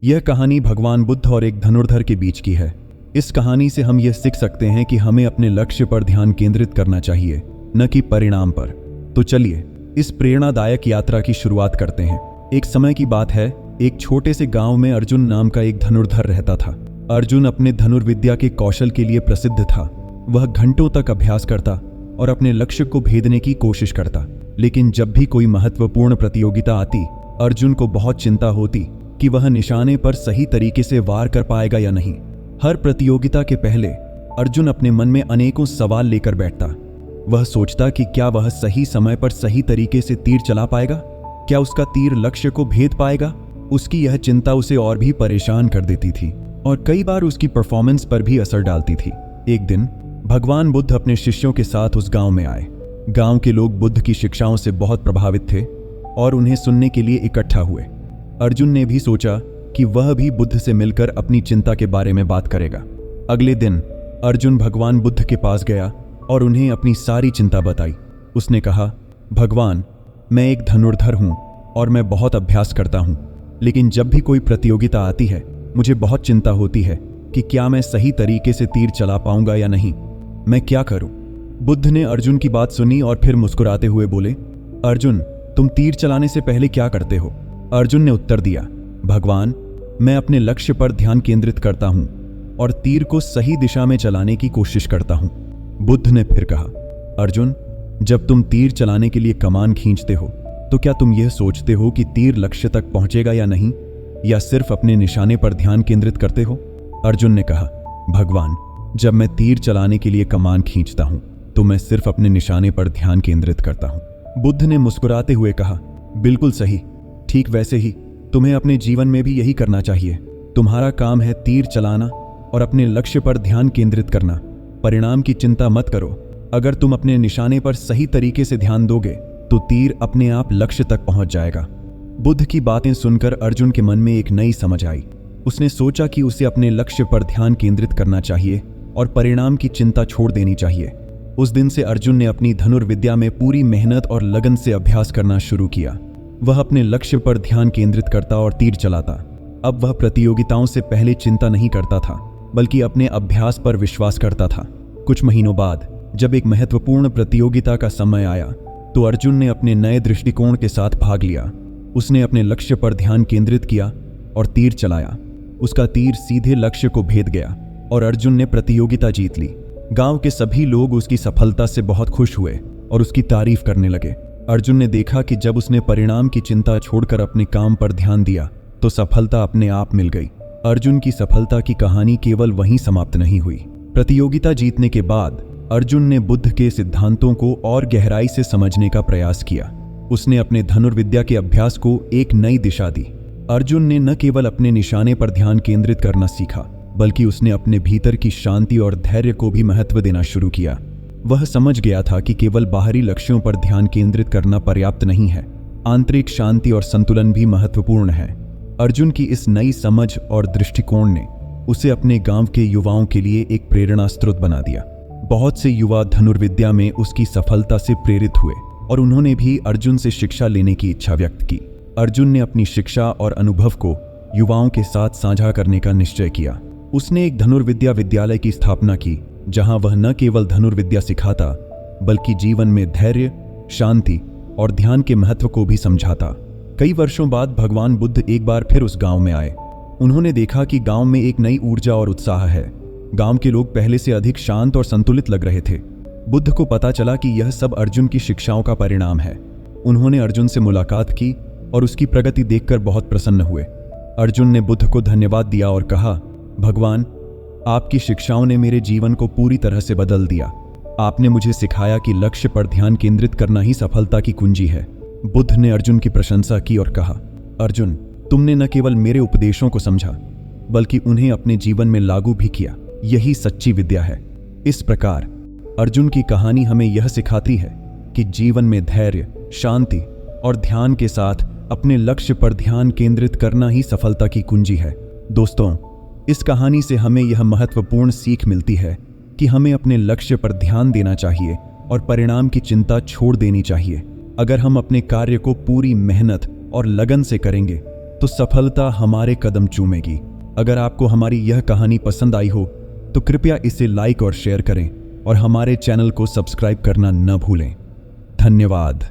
यह कहानी भगवान बुद्ध और एक धनुर्धर के बीच की है। इस कहानी से हम यह सीख सकते हैं कि हमें अपने लक्ष्य पर ध्यान केंद्रित करना चाहिए, न कि परिणाम पर। तो चलिए इस प्रेरणादायक यात्रा की शुरुआत करते हैं। एक समय की बात है, एक छोटे से गांव में अर्जुन नाम का एक धनुर्धर रहता था। अर्जुन अपने धनुर्विद्या के कौशल के लिए प्रसिद्ध था। वह घंटों तक अभ्यास करता और अपने लक्ष्य को भेदने की कोशिश करता। लेकिन जब भी कोई महत्वपूर्ण प्रतियोगिता आती, अर्जुन को बहुत चिंता होती कि वह निशाने पर सही तरीके से वार कर पाएगा या नहीं। हर प्रतियोगिता के पहले अर्जुन अपने मन में अनेकों सवाल लेकर बैठता। वह सोचता कि क्या वह सही समय पर सही तरीके से तीर चला पाएगा, क्या उसका तीर लक्ष्य को भेद पाएगा। उसकी यह चिंता उसे और भी परेशान कर देती थी और कई बार उसकी परफॉर्मेंस पर भी असर डालती थी। एक दिन भगवान बुद्ध अपने शिष्यों के साथ उस गांव में आए। गांव के लोग बुद्ध की शिक्षाओं से बहुत प्रभावित थे और उन्हें सुनने के लिए इकट्ठा हुए। अर्जुन ने भी सोचा कि वह भी बुद्ध से मिलकर अपनी चिंता के बारे में बात करेगा। अगले दिन अर्जुन भगवान बुद्ध के पास गया और उन्हें अपनी सारी चिंता बताई। उसने कहा, भगवान, मैं एक धनुर्धर हूं और मैं बहुत अभ्यास करता हूं, लेकिन जब भी कोई प्रतियोगिता आती है मुझे बहुत चिंता होती है कि क्या मैं सही तरीके से तीर चला पाऊंगा या नहीं। मैं क्या करूं? बुद्ध ने अर्जुन की बात सुनी और फिर मुस्कुराते हुए बोले, अर्जुन, तुम तीर चलाने से पहले क्या करते हो? अर्जुन ने उत्तर दिया, भगवान, मैं अपने लक्ष्य पर ध्यान केंद्रित करता हूं और तीर को सही दिशा में चलाने की कोशिश करता हूं। बुद्ध ने फिर कहा, अर्जुन, जब तुम तीर चलाने के लिए कमान खींचते हो तो क्या तुम यह सोचते हो कि तीर लक्ष्य तक पहुंचेगा या नहीं, या सिर्फ अपने निशाने पर ध्यान केंद्रित करते हो? अर्जुन ने कहा, भगवान, जब मैं तीर चलाने के लिए कमान खींचता हूं तो मैं सिर्फ अपने निशाने पर ध्यान केंद्रित करता हूं। बुद्ध ने मुस्कुराते हुए कहा, बिल्कुल सही। ठीक वैसे ही तुम्हें अपने जीवन में भी यही करना चाहिए। तुम्हारा काम है तीर चलाना और अपने लक्ष्य पर ध्यान केंद्रित करना। परिणाम की चिंता मत करो। अगर तुम अपने निशाने पर सही तरीके से ध्यान दोगे तो तीर अपने आप लक्ष्य तक पहुंच जाएगा। बुद्ध की बातें सुनकर अर्जुन के मन में एक नई समझ आई। उसने सोचा कि उसे अपने लक्ष्य पर ध्यान केंद्रित करना चाहिए और परिणाम की चिंता छोड़ देनी चाहिए। उस दिन से अर्जुन ने अपनी धनुर्विद्या में पूरी मेहनत और लगन से अभ्यास करना शुरू किया। वह अपने लक्ष्य पर ध्यान केंद्रित करता और तीर चलाता। अब वह प्रतियोगिताओं से पहले चिंता नहीं करता था, बल्कि अपने अभ्यास पर विश्वास करता था। कुछ महीनों बाद जब एक महत्वपूर्ण प्रतियोगिता का समय आया तो अर्जुन ने अपने नए दृष्टिकोण के साथ भाग लिया। उसने अपने लक्ष्य पर ध्यान केंद्रित किया और तीर चलाया। उसका तीर सीधे लक्ष्य को भेद गया और अर्जुन ने प्रतियोगिता जीत ली। गांव के सभी लोग उसकी सफलता से बहुत खुश हुए और उसकी तारीफ करने लगे। अर्जुन ने देखा कि जब उसने परिणाम की चिंता छोड़कर अपने काम पर ध्यान दिया तो सफलता अपने आप मिल गई। अर्जुन की सफलता की कहानी केवल वहीं समाप्त नहीं हुई। प्रतियोगिता जीतने के बाद अर्जुन ने बुद्ध के सिद्धांतों को और गहराई से समझने का प्रयास किया। उसने अपने धनुर्विद्या के अभ्यास को एक नई दिशा दी। अर्जुन ने न केवल अपने निशाने पर ध्यान केंद्रित करना सीखा, बल्कि उसने अपने भीतर की शांति और धैर्य को भी महत्व देना शुरू किया। वह समझ गया था कि केवल बाहरी लक्ष्यों पर ध्यान केंद्रित करना पर्याप्त नहीं है, आंतरिक शांति और संतुलन भी महत्वपूर्ण है। अर्जुन की इस नई समझ और दृष्टिकोण ने उसे अपने गांव के युवाओं के लिए एक प्रेरणा स्रोत बना दिया। बहुत से युवा धनुर्विद्या में उसकी सफलता से प्रेरित हुए और उन्होंने भी अर्जुन से शिक्षा लेने की इच्छा व्यक्त की। अर्जुन ने अपनी शिक्षा और अनुभव को युवाओं के साथ साझा करने का निश्चय किया। उसने एक धनुर्विद्या विद्यालय की स्थापना की, जहां वह न केवल धनुर्विद्या सिखाता, बल्कि जीवन में धैर्य, शांति और ध्यान के महत्व को भी समझाता। कई वर्षों बाद भगवान बुद्ध एक बार फिर उस गांव में आए। उन्होंने देखा कि गांव में एक नई ऊर्जा और उत्साह है। गांव के लोग पहले से अधिक शांत और संतुलित लग रहे थे। बुद्ध को पता चला कि यह सब अर्जुन की शिक्षाओं का परिणाम है। उन्होंने अर्जुन से मुलाकात की और उसकी प्रगति देखकर बहुत प्रसन्न हुए। अर्जुन ने बुद्ध को धन्यवाद दिया और कहा, भगवान, आपकी शिक्षाओं ने मेरे जीवन को पूरी तरह से बदल दिया। आपने मुझे सिखाया कि लक्ष्य पर ध्यान केंद्रित करना ही सफलता की कुंजी है। बुद्ध ने अर्जुन की प्रशंसा की और कहा, अर्जुन, तुमने न केवल मेरे उपदेशों को समझा, बल्कि उन्हें अपने जीवन में लागू भी किया। यही सच्ची विद्या है। इस प्रकार अर्जुन की कहानी हमें यह सिखाती है कि जीवन में धैर्य, शांति और ध्यान के साथ अपने लक्ष्य पर ध्यान केंद्रित करना ही सफलता की कुंजी है। दोस्तों, इस कहानी से हमें यह महत्वपूर्ण सीख मिलती है कि हमें अपने लक्ष्य पर ध्यान देना चाहिए और परिणाम की चिंता छोड़ देनी चाहिए। अगर हम अपने कार्य को पूरी मेहनत और लगन से करेंगे तो सफलता हमारे कदम चूमेगी। अगर आपको हमारी यह कहानी पसंद आई हो तो कृपया इसे लाइक और शेयर करें और हमारे चैनल को सब्सक्राइब करना न भूलें। धन्यवाद।